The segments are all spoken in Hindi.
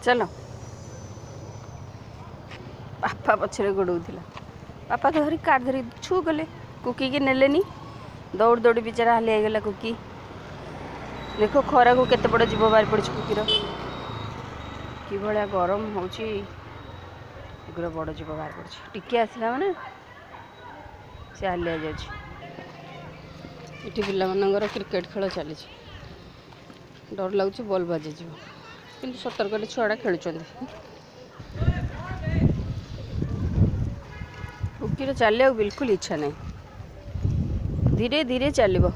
चलो बापा पछरे गोड़ौला बापा तो धरी काट धरी छू गले कुकी की नेलेनी दौड़ दौड़ी बेचारा हाली आईगला कुकी देख खरा को केते बड़ जीव बाहर पड़ी कुकीर कि भाया गरम हो बड़ जीव बाहर पड़ी टिके आसला मैंने सी हालिया जाठी पिलाମାନଙ୍କର क्रिकेट खेल चली डर लगुच बॉल बाजी कि सतर्क छुआड़ा खेलुं कुकीर चलिया बिल्कुल इच्छा नहीं धीरे धीरे चलो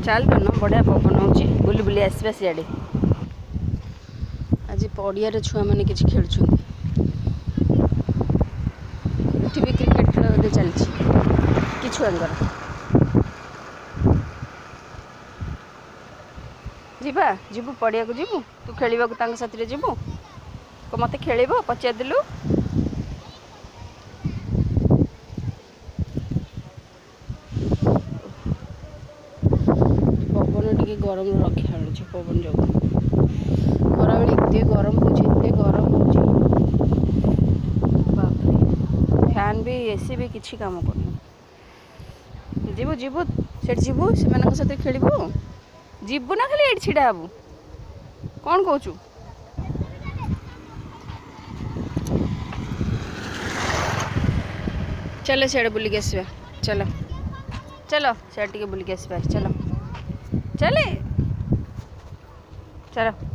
चल न बढ़िया पवन हो बुली बुली आसवा सियाड़े आज पड़िया छुआ मैंने कि खेलुं भी क्रिकेट खेल बोधे चलती कि छुआंर जीवा जीवु पड़िया को जीवु तू खेल साथी जीवु मत खेल पचारदेलु पवन टे गरम रखा मिलूँ पवन जो खरा बेले एत गरम हो फैन भी एसी भी किसी काम कर जीवु जीवु से जीवु से खेलु जीवु ना खाली ये छिड़ा हबू कौन कौचु चलो सियाड़े बुलिक आसवा चलो चलो सियाड़े टे बुलिक आसवा चलो चले चलो